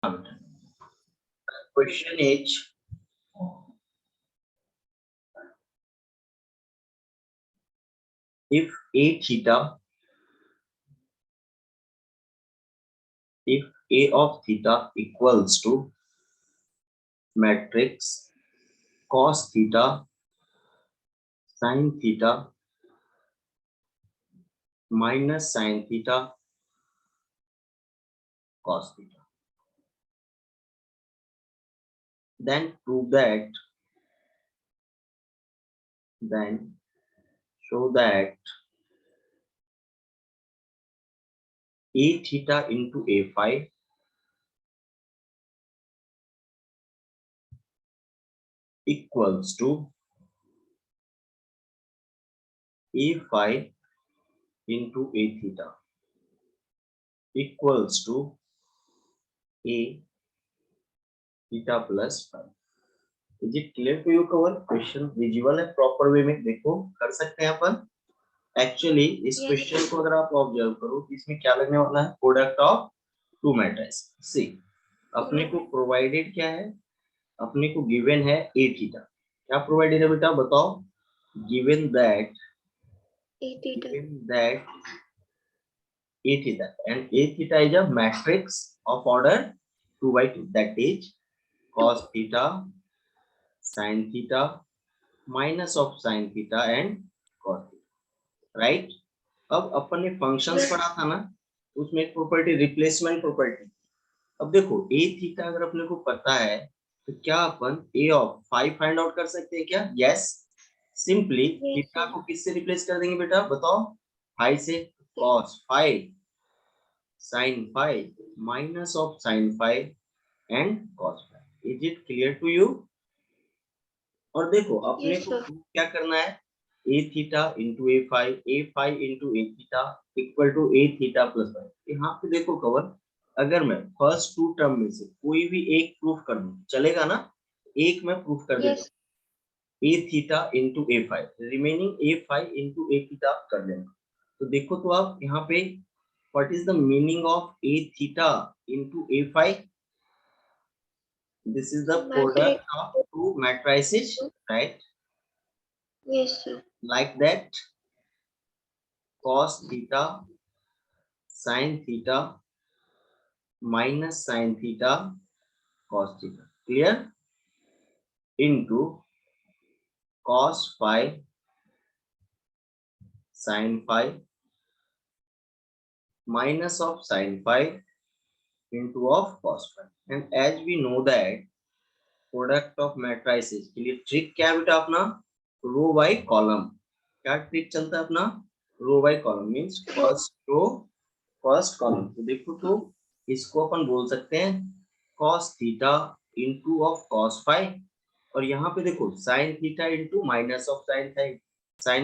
Question is, if a theta, if a of theta equals to matrix cos theta sin theta minus sin theta cos theta, then prove that, then show that a theta into a phi equals to a phi into a theta equals to a theta plus phi. Is it clear to you? Cover question visual है, proper way में देखो कर सकते हैं अपन. Actually इस question को अगर आप ऑब्जर्व करो तो इसमें क्या लगने वाला है, प्रोडक्ट ऑफ टू मैट्रिक्स. सी अपने को प्रोवाइडेड क्या है, अपने को गिवन है ए थीटा. क्या प्रोवाइडेड है बेटा बताओ? Given that a theta and a theta is a matrix of order 2 by 2, that is cos theta sin theta minus of sin theta and cos theta, right? अब अपन ने फंक्शंस पढ़ा था ना, उसमें एक प्रॉपर्टी रिप्लेसमेंट प्रॉपर्टी. अब देखो a theta अगर अपने को पता है तो क्या अपन a of phi find out कर सकते हैं क्या? यस. सिंपली थीटा को किससे रिप्लेस कर देंगे बेटा बताओ? फाई से. cos phi sin phi minus of sin phi and cos phi. Is it clear to you? और देखो अपने को क्या करना है, a theta into a phi into a theta equal to a theta plus phi. यहाँ पे देखो कवर, अगर मैं फर्स्ट टू टर्म में से कोई भी एक प्रूफ कर दूं चलेगा ना? एक मैं प्रूफ कर देता हूँ, a theta into a phi, remaining a phi into a theta कर देना. तो देखो तो आप यहाँ पे what is the meaning of a theta into a phi? This is the product of two matrices, right? Yes, sir. Like that, cos theta sin theta minus sin theta cos theta, clear? Into cos phi sin phi minus of sin phi into of cos phi. And as we know that product of matrices के लिए trick क्या है बेटा अपना? Row by column. क्या trick चलता है अपना? Row by column means first row first column. तो देखो तो इसको अपन बोल सकते हैं cos theta into of cos phi, और यहाँ पे देखो sin theta into minus of sin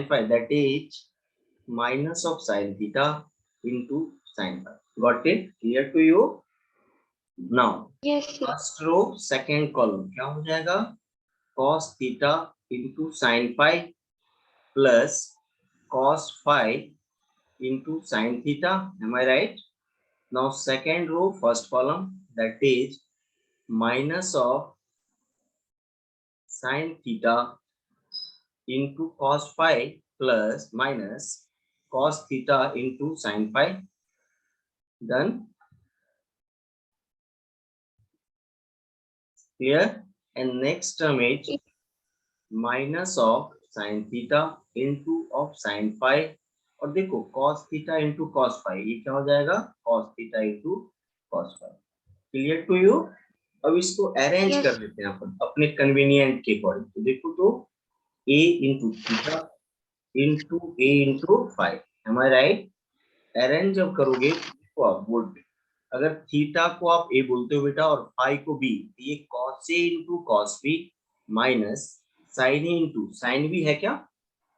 phi, that is minus of sin theta into sin phi. Got it? Clear to you? Now first row second column क्या हो जाएगा? cos theta into sine phi plus cos phi into sine theta. Am I right? Now second row first column that is minus of sine theta into cos phi plus minus cos theta into sine phi. Done? Clear? And next term is minus of sin theta into of sin phi, और देखो cos theta into cos phi, ये क्या हो जाएगा? cos theta into cos phi. Clear to you? अब इसको arrange कर लेते हैं अपन अपने कन्वीनियंट के अकॉर्डिंग. तो देखो तो a into theta into a into phi. Am I right? Arrange जब करोगे तो आप बोर्ड पे अगर थीटा को आप a बोलते हो बेटा और फाई को b, ये cos a into cos b minus sine a into sine b है, क्या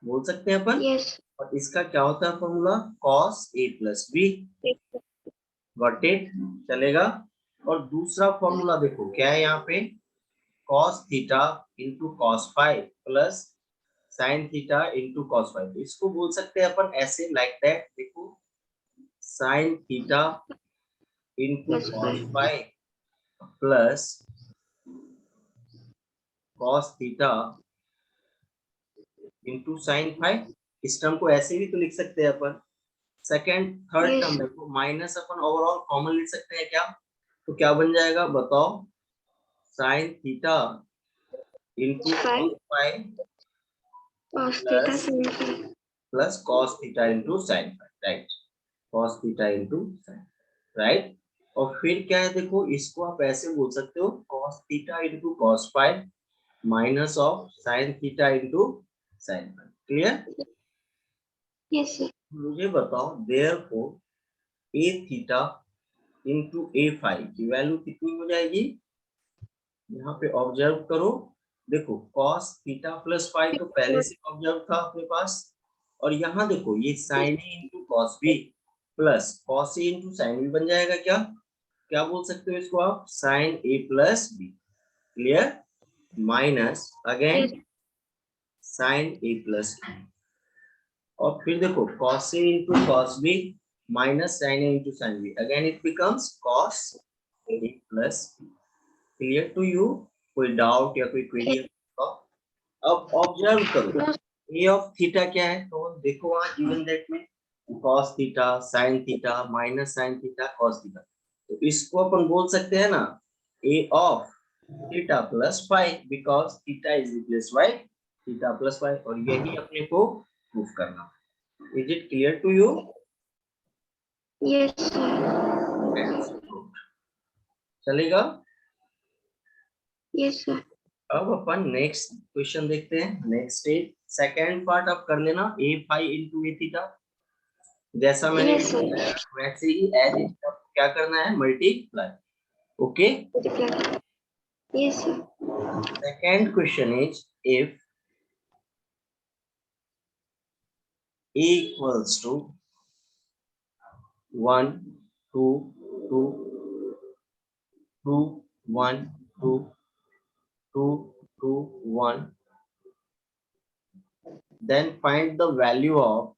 बोल सकते हैं अपन? Yes. और इसका क्या होता है formula? cos a plus b. Got it? चलेगा? और दूसरा फॉर्मूला देखो क्या है यहाँ पे? cos theta into cos phi plus sine theta into cos phi. तो इसको बोल सकते हैं अपन ऐसे, लाइक दैट. देखो sin theta into cos phi plus cos theta into sine five. इस टर्म को ऐसे भी तो लिख सकते हैं अपन। सेकेंड थर्ड Yes, टर्म देखो, माइनस अपन ओवरऑल कॉमन लिख सकते हैं क्या? तो क्या बन जाएगा बताओ? Sine theta into five cos five cos theta plus sin phi. cos theta into sine five, right? cos theta into sign, right? और फिर क्या है देखो, इसको आप ऐसे बोल सकते हो cos theta into cos five minus of sine theta into sine five. Clear? Yes, sir. मुझे बताओ देयरफॉर ए थीटा इंटू ए फाइव की वैल्यू कितनी हो जाएगी? यहाँ पे ऑब्जर्व करो, देखो cos थीटा प्लस फाइव तो पहले से ऑब्जर्व था अपने पास, और यहाँ देखो ये sin a into cos b plus cos a into sine b बन जाएगा। क्या क्या बोल सकते हो इसको आप? sin a plus b. Clear? Minus Yes, again sin a plus b, और फिर देखो cos a into cos b minus sin a into sin b, again it becomes cos a plus b। Clear to you? कोई doubt या कोई query yes. है तो? अब observe करो, No, ए ऑफ थीटा क्या है? तो देखो वहां गिवन दैट में cos theta sin theta minus sin theta cos theta, तो इसको अपन बोल सकते हैं ना A of theta plus five, because theta is replace by theta plus five, और यही अपने को प्रूफ करना। Is it clear to you? yes, sir. चलेगा? Yes, sir. अब अपन नेक्स्ट क्वेश्चन देखते हैं। नेक्स्ट इज सेकेंड पार्ट आप कर लेना, ए फाइव इंटू ए थीटा। जैसा मैंने Yes, sir. बताया वैसे ही एज इट क्या करना है, multiply. Okay, Multiply. Yes, sir. Second question is if a equals to 1 2 2 2 1 2 2 2 1, then find the value of,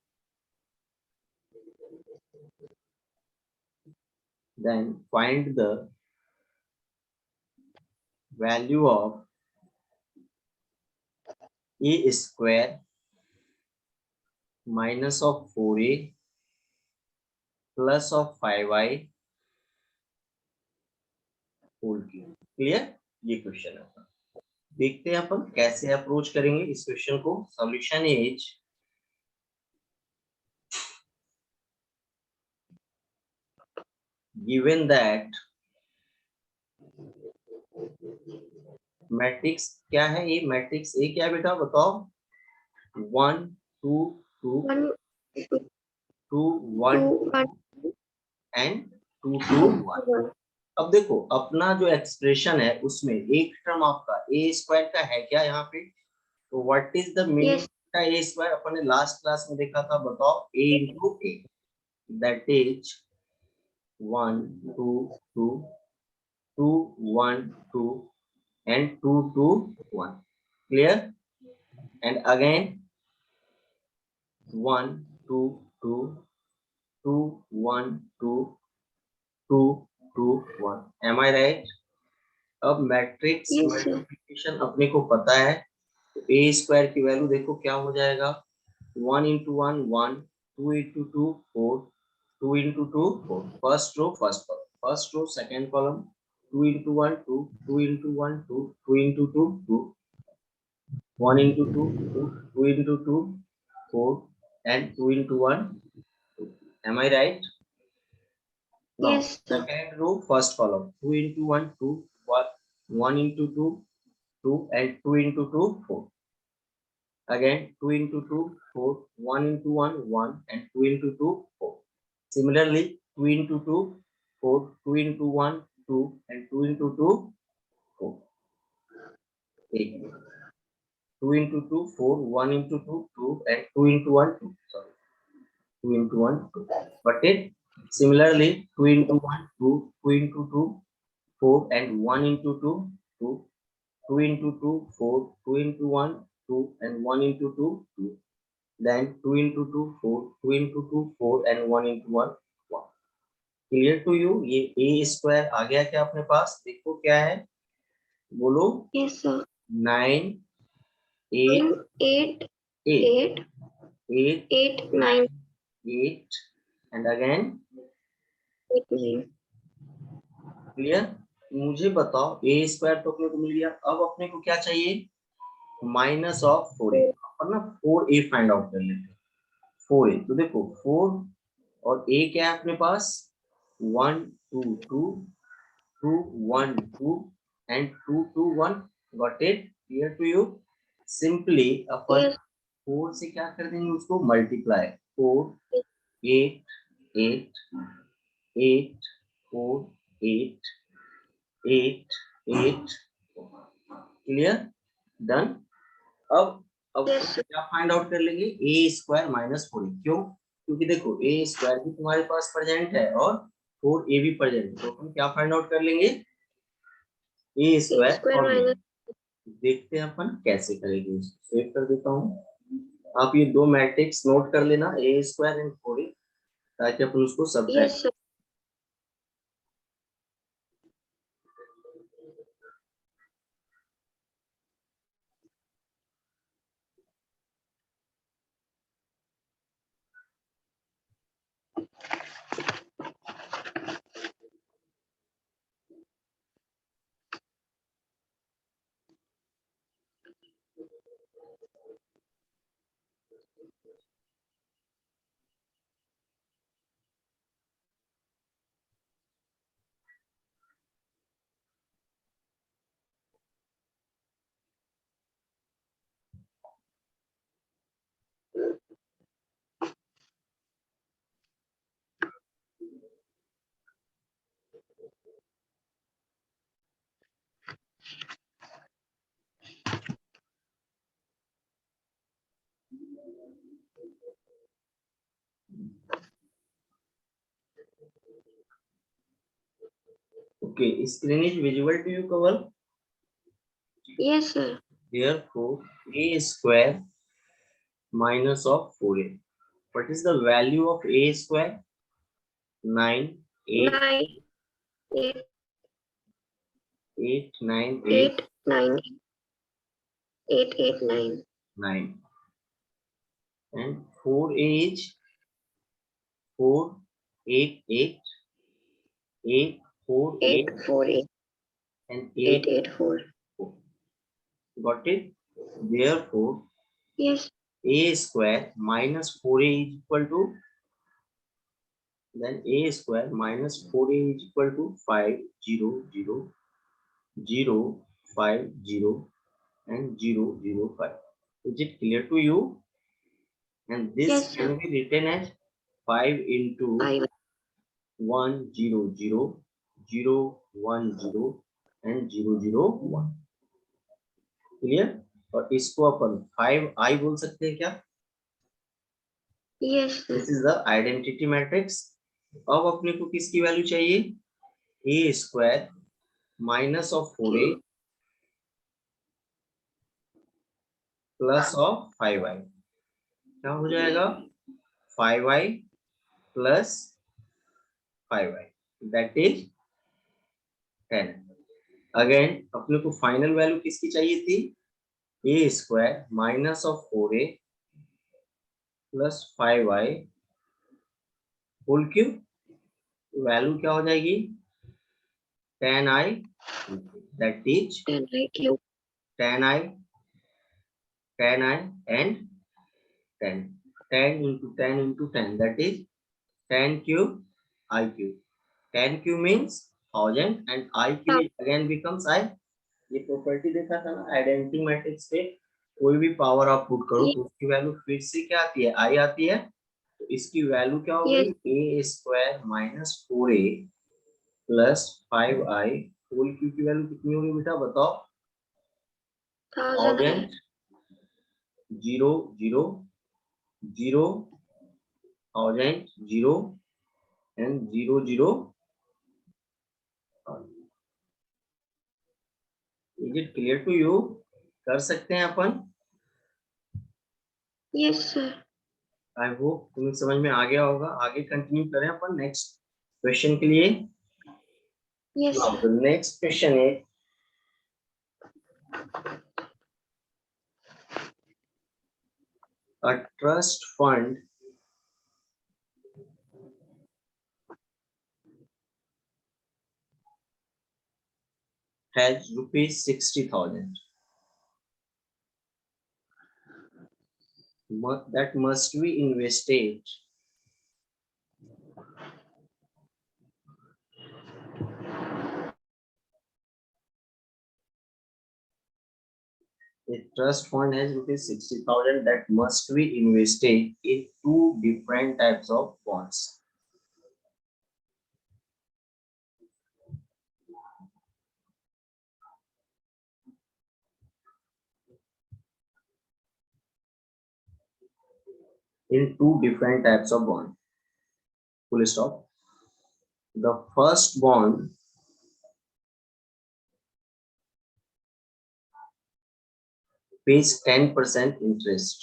then find the value of a square minus of 4a plus of 5i whole cube. Clear? ये question है अपन। देखते हैं अपन कैसे approach करेंगे इस question को। Solution is, given that matrix क्या है, ये मैट्रिक्स ए क्या है बेटा बताओ? 1 2 2 One, 2 1 two, one, and 2 2 1। one. अब देखो अपना जो एक्सप्रेशन है उसमें एक टर्म आपका ए स्क्वायर का है क्या यहाँ पे? तो what is the meaning Yes, का ए स्क्वायर? अपन ने लास्ट क्लास में देखा था, बताओ? ए into A, that is 1 2 2 2 1 2 and 2 2 1। clear? And again 1 2 2 2 1 2 2 2 1। am I right? अब मैट्रिक्स yes, sir. मल्टीप्लिकेशन अपने को पता है, तो ए स्क्वायर की वैल्यू देखो क्या हो जाएगा? 1 into 1 1, 2 into 2 4, 2 into 2 4। First row first column, first row second column, 2 into 1 2, 2 into 1 2, 2 into 2 2, 1 into 2 2, 2 into 2 4, and 2 into 1 2। am I right? Now Yes, sir. second row first column, 2 into 1 2, 1 into 2 2, and 2 into 2 4, again 2 into 2 4, 1 into 1 1, and 2 into 2 4। similarly 2 into 2 4, 2 into 1 2, and 2 into 2 4 8, 2 into 2 4, 1 into 2 2, and 2 into 1 2, sorry, 2 into 1 2, but it similarly 2 into 1 2, 2 into 2 4, and 1 into 2 2, 2 into 2 4, 2 into 1 2, and 1 into 2 2, then 2 into 2 4, 2 into 2 4, and 1 into 1 1। Clear to you? ये A square आ गया क्या अपने पास? देखो क्या है, बोलो। Yes, sir. 9 8 8, 8 8, 8 8, 9, 8 and again 8, 9. Clear? मुझे बताओ, ए स्क्वायर तो अपने को मिल गया, अब अपने को क्या चाहिए? Minus of 4a। अपन ना 4a फाइंड आउट कर लेते हैं। 4a तो देखो 4 और a क्या है अपने पास? 1 2 2 2 1 2 and 2 2 1। Got it? Clear to you? Simply अपन Yes, 4 से क्या कर देंगे, उसको मल्टीप्लाई। 4 8 8 8 4 8 8 8। क्लियर? डन। अब yes, sir. क्या फाइंड आउट कर लेंगे? A square minus 4। क्यों? क्योंकि देखो ए स्क्वायर भी तुम्हारे पास प्रेजेंट है और 4a भी प्रेजेंट है, तो अपन क्या फाइंड आउट कर लेंगे? ए 8 स्क्वायर square और minus. देखते हैं अपन कैसे करेंगे। इसको सेव कर देता हूँ। आप ये दो मैट्रिक्स नोट कर लेना, ए स्क्वायर एंड 4a, ताकि अपन उसको subtract. Yes, sir. Okay, screen is visible to you, Kaval? Yes, sir. Therefore, a square minus of 4a. What is the value of a square? 9 8 9, 8, 8 9 8 8, 9, 8, 8, 9. 9 and 4a is 4 8 8 8 4 8, 8 4, 8, and 8, 8 8, 4. 4. Got it? Therefore, Yes, a square minus 4a is equal to, then a square minus 4a is equal to 5 0 0 0 5 0 and 0 0 5. Is it clear to you? And this yes, sir. can be written as 5 into 5. 1 0 0 0 1 0 and 0 0 1। Clear? और इसको अपन 5i बोल सकते हैं क्या? Yes, sir. This is the identity matrix. अब अपने को किसकी वैल्यू चाहिए? A square minus of 4a Q. Plus of 5i। क्या हो जाएगा? 5i plus 5i, that is 10। Again अपने को फाइनल वैल्यू किसकी चाहिए थी? A square minus of 4a plus 5i whole cube. Value क्या हो जाएगी? 10i, that is 10 IQ. 10i 10i and 10 10 into 10 into 10, that is 10 cube I cube। 10 cube means 1000 and I cube again becomes I। ये property देखा था ना identity matrix पे, कोई भी पावर आप पुट करो तो उसकी वैल्यू फिर से क्या आती है? आई आती है। तो इसकी वैल्यू क्या हो Yes, गई? A square minus 4a plus 5i whole cube की वैल्यू कितनी होगी बेटा बताओ? 1000 है. 1000 0 0 0 1000 0 and 0 0। Is it clear to you? कर सकते हैं अपन? Yes, sir. आई होप तुम्हें समझ में आ गया होगा। आगे कंटिन्यू करें अपन नेक्स्ट क्वेश्चन के लिए Yes, now sir. the next question is a trust fund has rupees 60,000 that must be invested a trust fund has rupees 60,000 that must be invested in two different types of bonds. In two different types of bond. Full stop. The first bond pays 10% interest.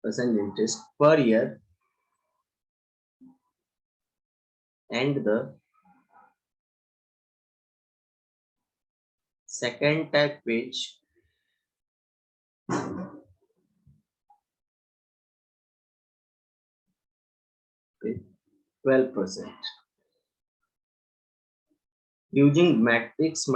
Percent interest per year, and the second type pays 12%. Using matrix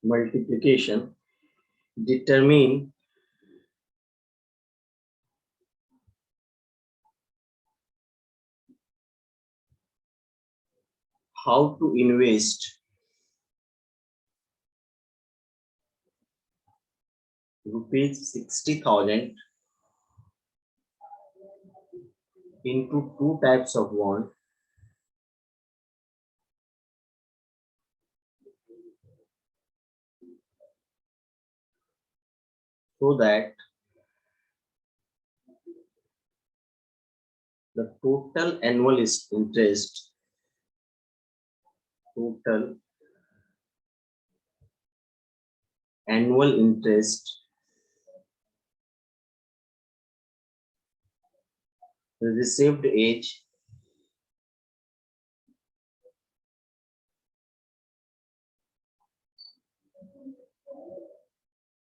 multiplication, determine how to invest rupees 60,000 into two types of bond so that the total annual interest received age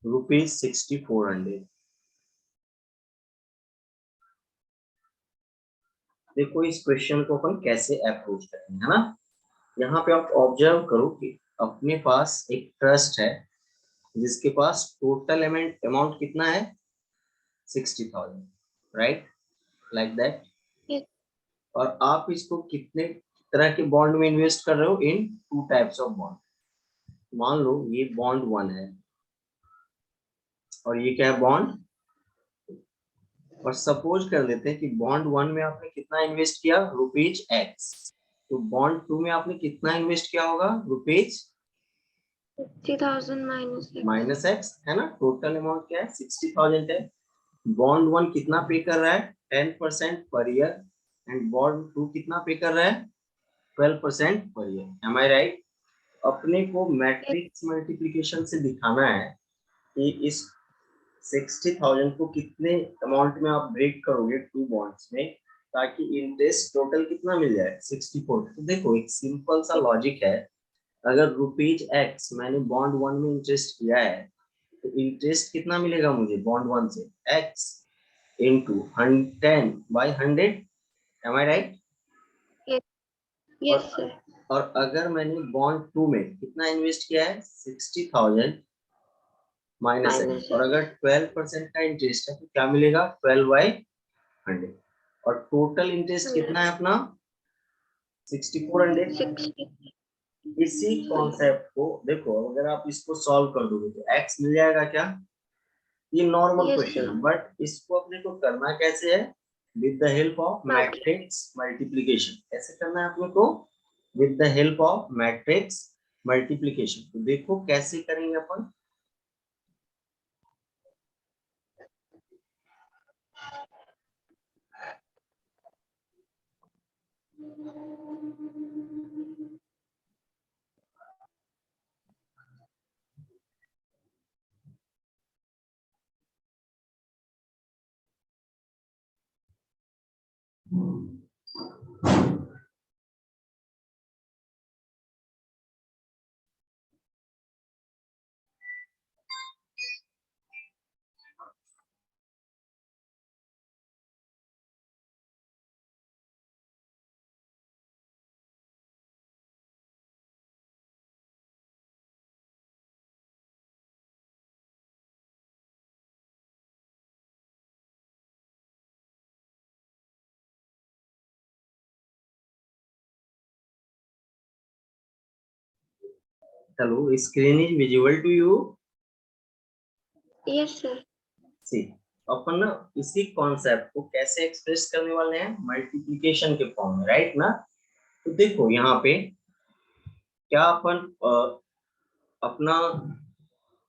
rupees 6,400. देखो इस question को अपन कैसे approach करेंगे, है ना। यहाँ पे आप ऑब्जर्व करो कि अपने पास एक ट्रस्ट है जिसके पास टोटल अमाउंट कितना है 60,000, राइट, लाइक दैट। Yes. और आप इसको कितने तरह के बॉन्ड में इन्वेस्ट कर रहे हो, इन टू टाइप्स ऑफ बॉन्ड। मान लो ये बॉन्ड 1 है और ये क्या है बॉन्ड, और सपोज कर लेते हैं कि बॉन्ड 1 में आपने कितना इन्वेस्ट किया रुपीज एक्स, तो बॉन्ड 2 में आपने कितना इन्वेस्ट किया होगा रुपीज 60,000 minus एक्स, है ना। टोटल अमाउंट क्या है 60,000 है। बॉन्ड 1 कितना पे कर रहा है 10% पर ईयर, एंड बॉन्ड 2 कितना पे कर रहा है 12% per year. M I right. अपने को मैट्रिक्स मल्टीप्लिकेशन से दिखाना है कि इस 60,000 को कितने अमाउंट में आप ब्रेक करोगे टू बॉन्ड्स में, ताकि इंटरेस्ट टोटल कितना मिल जाए 64। तो देखो एक सिंपल सा लॉजिक है, अगर रुपीज एक्स मैंने बॉन्ड 1 में इंटरेस्ट किया है तो इंटरेस्ट कितना मिलेगा मुझे बॉन्ड 1 से x into 10/100। M I right. Yes, sir. और अगर मैंने बॉन्ड 2 में कितना इन्वेस्ट किया है 60,000 माइनस एक्स, और अगर 12% का इंटरेस्ट है तो क्या मिलेगा 12/100, और टोटल इंटरेस्ट कितना है अपना 6400। 60. इसी कॉन्सेप्ट को देखो, अगर आप इसको सॉल्व कर दोगे तो एक्स मिल जाएगा क्या, ये नॉर्मल Yes, क्वेश्चन sir. है, बट इसको अपने को करना कैसे है with the help of Matrix. Matrix multiplication. कैसे करना है अपने को with the help of matrix multiplication. तो देखो कैसे करेंगे अपन। Hello, screen is visible to you? Yes, sir. सी अपन ना इसी कॉन्सेप्ट को कैसे एक्सप्रेस करने वाले हैं, मल्टीप्लिकेशन के फॉर्म में, राइट ना। तो देखो यहाँ पे क्या अपन अपना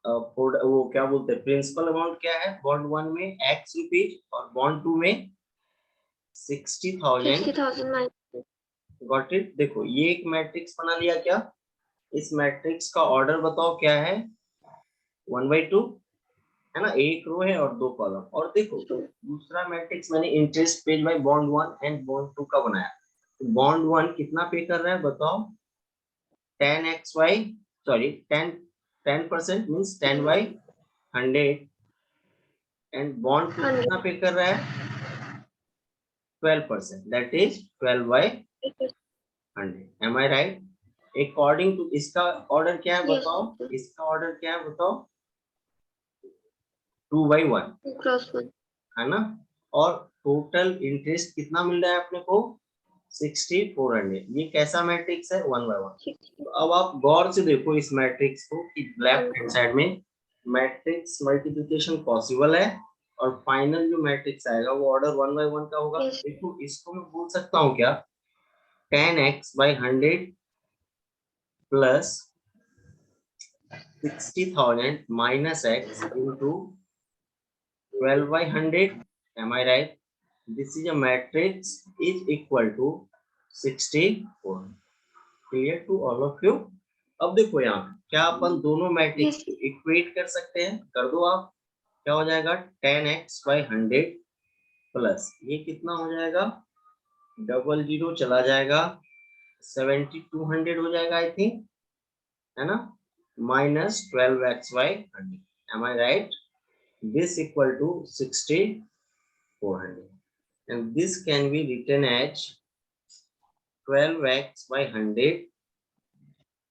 वो क्या बोलते हैं, प्रिंसिपल अमाउंट क्या है बॉन्ड 1 में एक्स रुपीज और बॉन्ड 2 में 60,000। 60,000 गॉट इट। देखो ये एक मैट्रिक्स बना लिया क्या, इस मैट्रिक्स का ऑर्डर बताओ क्या है, 1/2 है ना, एक रो है और 2 कॉलम। और देखो दूसरा मैट्रिक्स मैंने interest paid by bond 1 and bond 2 का बनाया। तो बॉन्ड 1 कितना पे कर रहा है बताओ, 10xy, sorry 10% means 10/100 and bond 2 कितना पे कर रहा है, 12%, that is 12/100। Am I right. According to इसका ऑर्डर क्या है बताओ, इसका ऑर्डर क्या है बताओ, 2/1 क्रॉस 1 है ना। और टोटल इंटरेस्ट कितना मिल रहा है अपने को, 6400। ये कैसा मैट्रिक्स है, 1/1। तो अब आप गौर से देखो इस मैट्रिक्स को कि लेफ्ट हैंड साइड में मैट्रिक्स मल्टीप्लिकेशन पॉसिबल है और फाइनल जो मैट्रिक्स आएगा वो ऑर्डर 1/1 का होगा। देखो इसको मैं बोल सकता हूँ क्या, 10x/100 plus 60,000 minus x into 12/100, am I right? This is a matrix is equal to 64. Clear to all of you? अब देखो यहाँ क्या अपन दोनों मैट्रिक्स को इक्वेट कर सकते हैं, कर दो आप। क्या हो जाएगा, 10x/100 प्लस ये कितना हो जाएगा, 00 चला जाएगा, 7200 हो जाएगा आई थिंक, है ना, minus 12x/100, am I right? This equal to 6400 and this can be written as 12x/100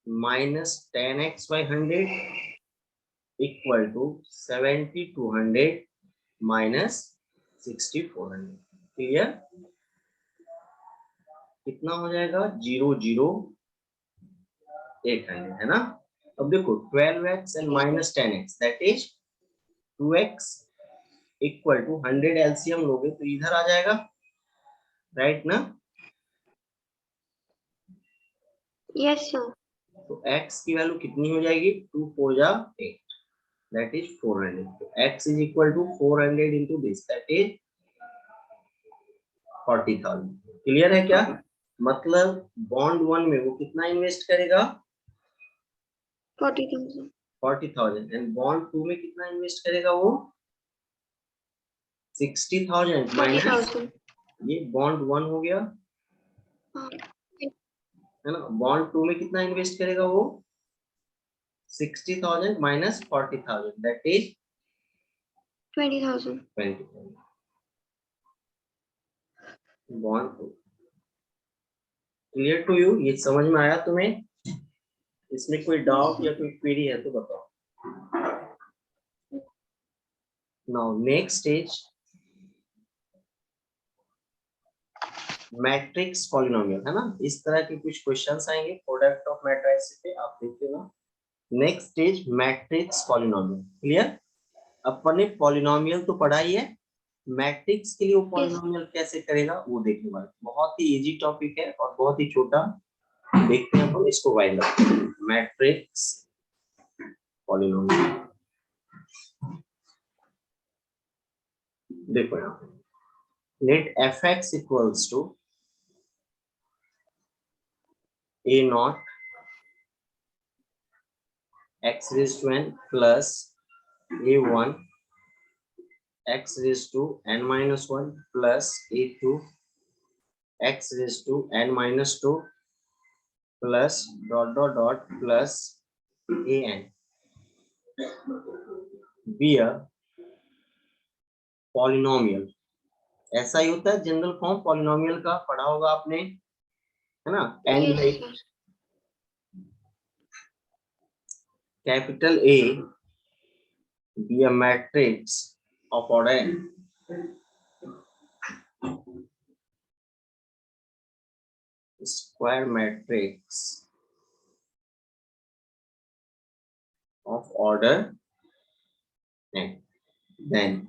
minus 10x/100 equal to 7200 minus 6400। Clear, कितना हो जाएगा, 00800, है ना। अब देखो 12x and minus 10x that is 2x equal to 100 LCM लोगे तो इधर आ जाएगा, राइट ना। Yes sir. तो x की वैल्यू कितनी हो जाएगी, 2 4 जा 8, दैट इज 400। तो x is equal to 400 into this, that is 40,000। Clear है क्या, मतलब बॉन्ड 1 में वो कितना इन्वेस्ट करेगा, 40,000 एंड बॉन्ड 2 में कितना इन्वेस्ट करेगा वो 60,000 माइनस ये बॉन्ड 1 हो गया, है ना। बॉन्ड 2 में कितना इन्वेस्ट करेगा वो 60,000 minus 40,000, that is 20,000। Bond 2। Clear to you, ये समझ में आया तुम्हें, इसमें कोई डाउट या कोई क्वेरी है तो बताओ। Now next stage, matrix polynomial, है ना। इस तरह के कुछ क्वेश्चंस आएंगे प्रोडक्ट ऑफ मैट्रिक्स पे, आप देखिएगा। Next stage matrix polynomial. Clear, अपन ने पॉलिनोमियल तो पढ़ा ही है, मैट्रिक्स के लिए वो पॉलिनोमियल कैसे करेगा वो देखने वाले। बहुत ही इजी टॉपिक है और बहुत ही छोटा, देखते हैं अपन इसको वाइंड अप। मैट्रिक्स पॉलिनोमियल, देखो यहाँ let fx equals to a0 x raised to n plus a1 x raised to n minus 1 plus a2 x raised to n minus 2 plus dot dot dot plus an be a polynomial. ऐसा ही होता है general form polynomial का, पढ़ा होगा आपने, है ना? And Yes, like sir. Capital A be a matrix of order n. Square matrix of order n. Then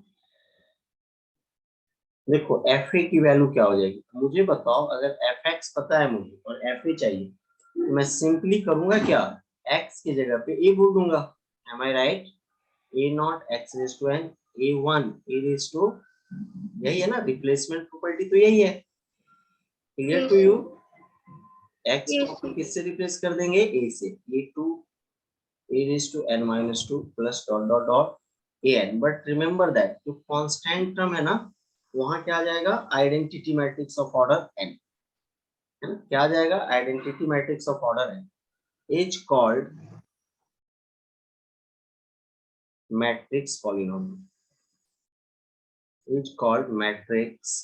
देखो एफ ए की वैल्यू क्या हो जाएगी, मुझे बताओ। अगर एफ एक्स पता है मुझे और एफ ए चाहिए, तो मैं सिंपली करूंगा क्या, एक्स की जगह पे ए बोल दूंगा। Am I right? A naught x raise to n A one A raise to, यही है ना रिप्लेसमेंट प्रॉपर्टी, तो यही है। क्लियर Yes, टू यू? sir. एक्स Yes, को sir. अपन किससे रिप्लेस कर देंगे, ए से। A two A raise to n minus two plus dot dot dot A n. But remember that जो कांस्टेंट टर्म है ना, वहां क्या आ जाएगा, identity matrix of order N, है ना? क्या आ जाएगा, identity matrix of order N is called matrix polynomial, is called matrix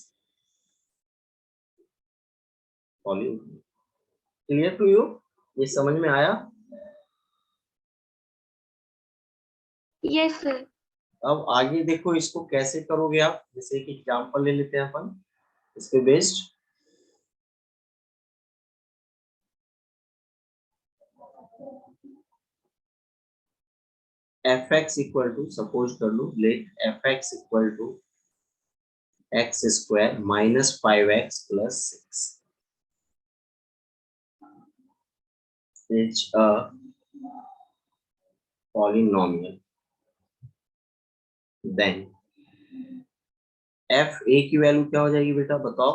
polynomial. Clear to you? ये समझ में आया? Yes, sir. अब आगे देखो इसको कैसे करोगे आप, जैसे एक एग्जांपल ले लेते हैं अपन इस पे based. F x equal to, suppose कर लो, let f x equal to x square minus 5x प्लस 6 is a polynomial. Then f A की वैल्यू क्या हो जाएगी बेटा, बताओ।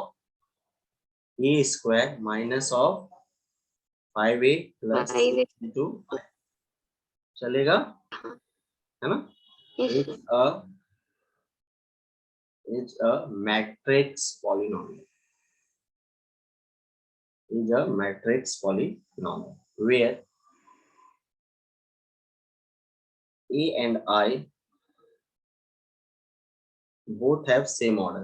A square minus of 5a प्लस 5. 6 इंटू, चलेगा, है ना? Yes, is sir. A matrix polynomial, is a matrix polynomial where A and I both have same order.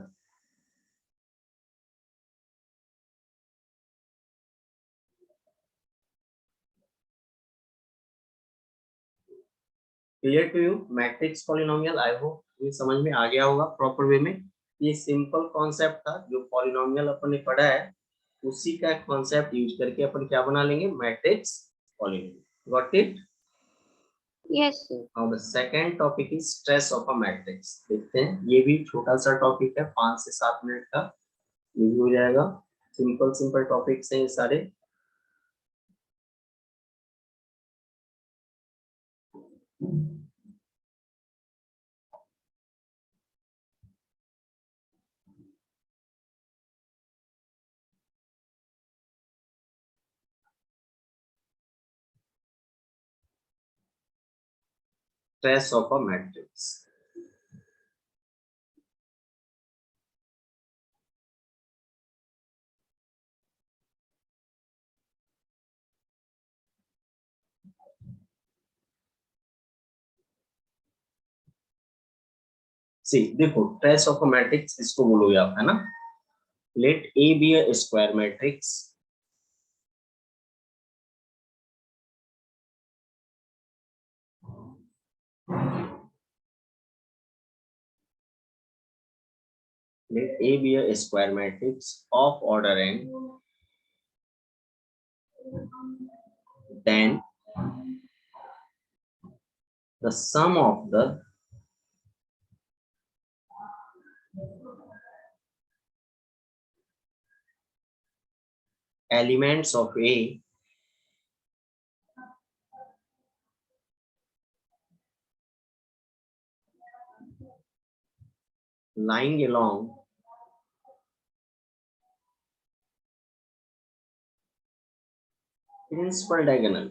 Clear to you? Matrix polynomial, I hope ये समझ में आ गया होगा proper way में। ये सिंपल कॉन्सेप्ट था, जो पॉलिनोमियल अपन ने पढ़ा है उसी का कॉन्सेप्ट यूज करके अपन क्या बना लेंगे, matrix polynomial. Got it? Yes, sir. Now the second topic is stress of a matrix। देखते हैं, ये भी छोटा सा टॉपिक है, 5 से 7 मिनट का, ये भी हो जाएगा। सिंपल सिंपल टॉपिक्स हैं ये सारे। Stress of a matrix। सी देखो, ट्रेस ऑफ अ मैट्रिक्स इसको बोलोगे आप, है ना? Let A be a square matrix, let A be a square matrix of order n, then the sum of the elements of A lying along principal diagonal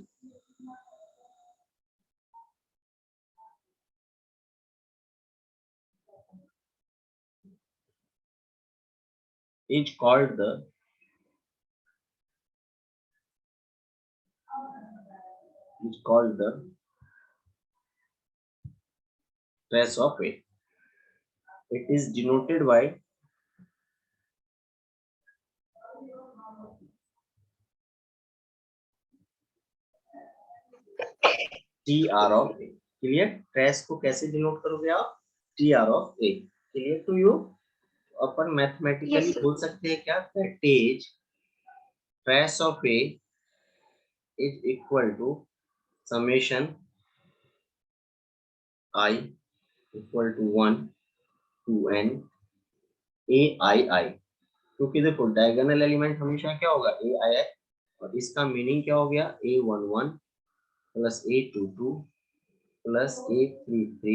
is called the is called the trace of A. It is denoted by TR of A. Clear? Trace को कैसे denote करोगे आप? TR of A. Clear to you? अपन mathematically Yes, sir. बोल सकते हैं क्या? That is trace of A is equal to summation I equal to 1 to n AII. क्योंकि देखो डायगोनल एलिमेंट हमेशा क्या होगा? AII. और इसका मीनिंग क्या हो गया? A11 plus A22 plus A33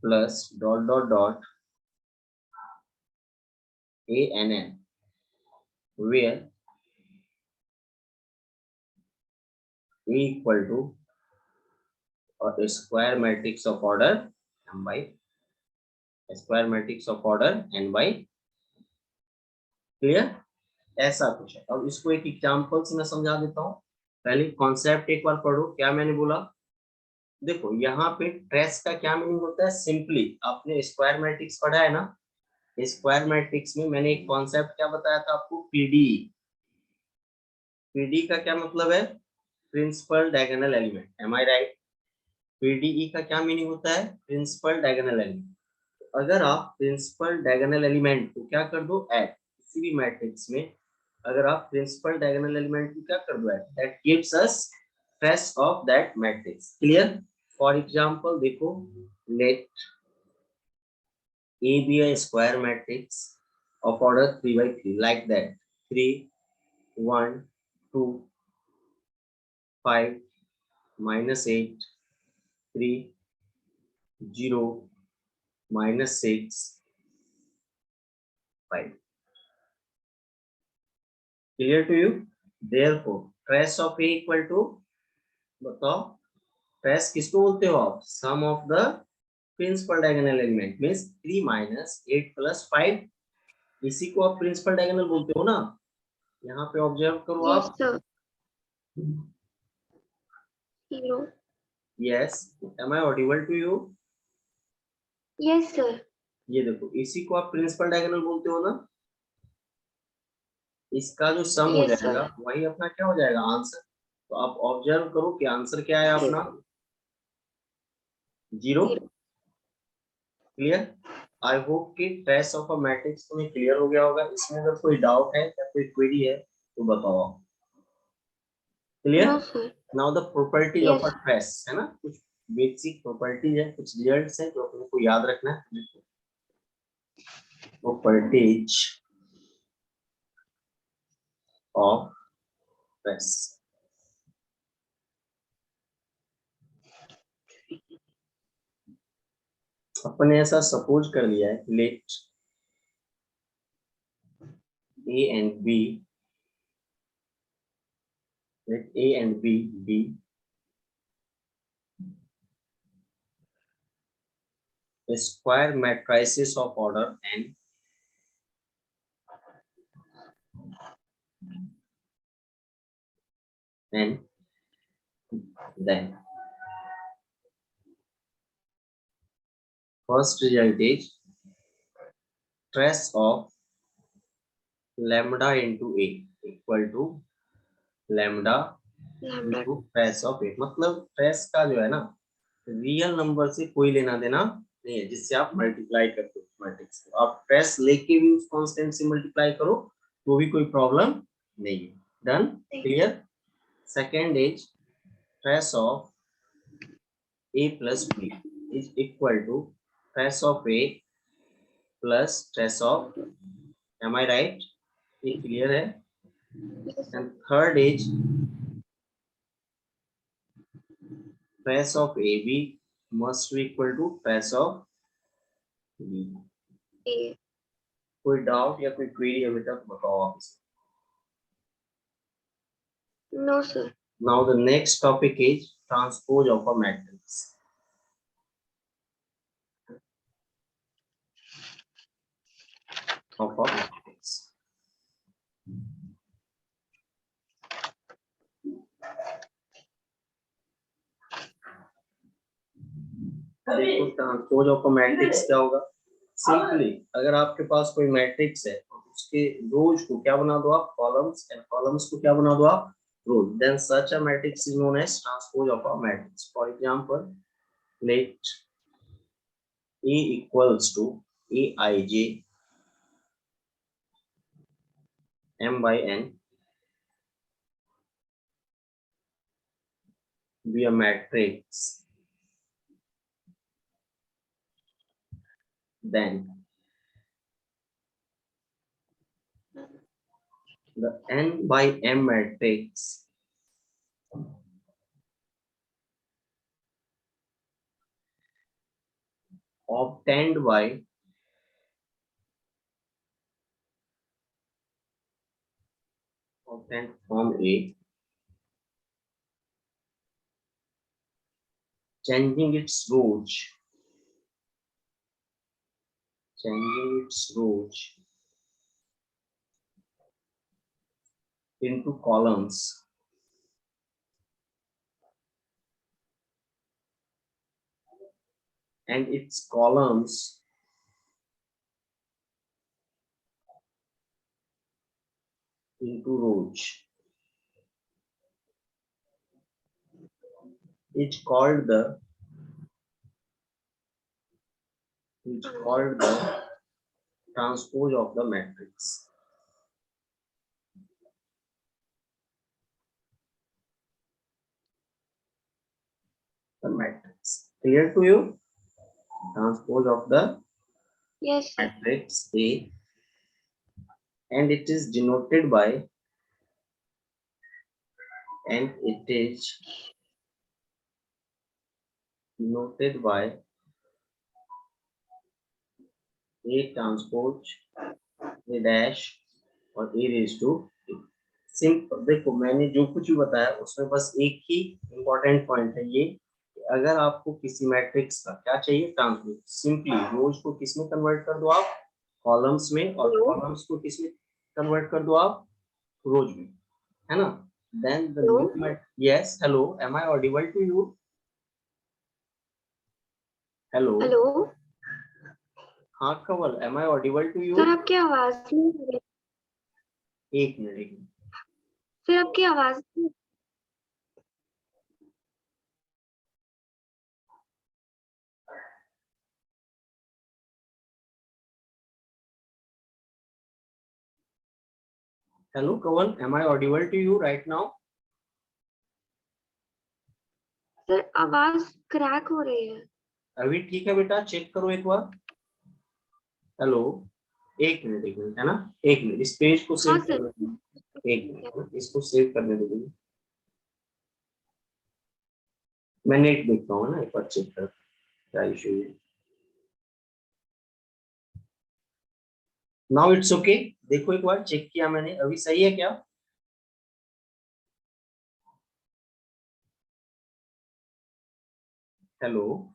plus dot dot dot ANN, where A equal to a square matrix of order m by square matrix of order n by. Clear? ऐसा कुछ है. अब इसको एक एग्जांपल से मैं समझा देता हूँ. पहले कॉन्सेप्ट एक बार पढ़ो. क्या मैंने बोला? देखो यहाँ पे ट्रेस का क्या मीनिंग होता है? सिंपली आपने स्क्वायर मैट्रिक्स पढ़ा है ना. स्क्वायर मैट्रिक्स में मैंने एक कॉन्सेप्ट क्या बताया था आपको? पीडी. पीडी का क्या मतलब है? Principal diagonal element. Am I right? PDE का क्या मीनिंग होता है? Principal diagonal element. अगर आप प्रिंसिपल डायगोनल एलिमेंट को क्या कर दो? ऐड. किसी भी मैट्रिक्स में अगर आप प्रिंसिपल डायगोनल एलिमेंट को क्या कर दो? Add. That gives us trace of that matrix. Clear? For example देखो, late A be a square matrix of order 3 by 3, like that. 3 1 2 5 minus 8 3 0 minus 6 5. Clear to you? Therefore trace of A equal to, बताओ trace किसको बोलते हो आप? Sum of the principal diagonal element means 3 minus 8 plus 5. इसी को आप principal diagonal बोलते हो ना. यहाँ पे ऑब्जर्व करो Yes, आप. sir. 0. Yes, am I audible to you? Yes, sir. ये देखो, इसी को आप प्रिंसिपल डायगोनल बोलते हो ना. इसका जो सम हो Yes, जाएगा sir. वही अपना क्या हो जाएगा? आंसर. तो आप ऑब्जर्व करो कि आंसर क्या है अपना? 0. 0. क्लियर? आई होप कि ट्रेस ऑफ अ मैट्रिक्स तुम्हें क्लियर हो गया होगा. इसमें अगर कोई डाउट है या कोई क्वेरी है तो बताओ. Clear? No, sir. Now the properties of Yes. A trace है ना. कुछ बेसिक प्रॉपर्टीज है, कुछ रिजल्ट्स है जो अपने को याद रखना है. Properties of trace. अपन ने ऐसा सपोज कर लिया है, late A and B, let A and B be a square matrices of order n, and then first result is trace of lambda into A equal to lambda Lambda. into trace of A. मतलब trace का जो है ना, real number से कोई लेना देना नहीं है जिससे आप मल्टीप्लाई करते हो मैट्रिक्स को. आप ट्रेस लेके भी उस कांस्टेंट से मल्टीप्लाई करो तो भी कोई प्रॉब्लम नहीं है. Done? Clear? Second is trace of A plus B is equal to trace of A plus trace of, am I right? ये क्लियर है? Yes, And third is trace of AB must be equal to trace of B. A. कोई doubt या कोई query अभी तक बताओ आप. No, sir. Now the next topic is transpose of a matrix. Of a matrix. Transpose of a matrix क्या होगा? Simply अगर आपके पास कोई मैट्रिक्स है तो उसके रोज को क्या बना दो आप? कॉलम्स, एंड कॉलम्स को क्या बना दो आप? Rows. Then such a matrix is known as transpose of a matrix. For example, let A equals to Aij m by n be a matrix, then the n by m matrix obtained from A, changing its rows into columns and its columns into rows is called the transpose of the matrix. The matrix. Clear to you? Transpose of the Yes, sir. matrix A, and it is denoted by A transpose A dash और A raised to A. Simple देखो, मैंने जो कुछ भी बताया उसमें बस एक ही इंपॉर्टेंट पॉइंट है ये कि अगर आपको किसी मैट्रिक्स का क्या चाहिए? ट्रांसपोज. सिंपली रोज को किस में कन्वर्ट कर दो आप? कॉलम्स में. और Hello? कॉलम्स को किस में कन्वर्ट कर दो आप? रोज में, है ना? Then the Hello? New yes, hello, am I audible to you? Hello. Hello हाँ कवल, am I audible to you? Sir, आपकी आवाज नहीं आ रही। एक मिनट. सर, आपकी आवाज नहीं। Hello Kawal, am I audible to you right now? Sir, आवाज क्रैक हो रही है। अभी ठीक है बेटा, चेक करो एक बार. हेलो. एक मिनट, है ना? एक मिनट, इस पेज को हाँ सेव सर। करने दो. एक मिनट, इसको सेव करने दो मुझे. मैं नेट देखता हूँ ना, एक बार चेक कर क्या इशू है. Now it's okay. देखो एक बार, चेक किया मैंने, अभी सही है क्या? हेलो.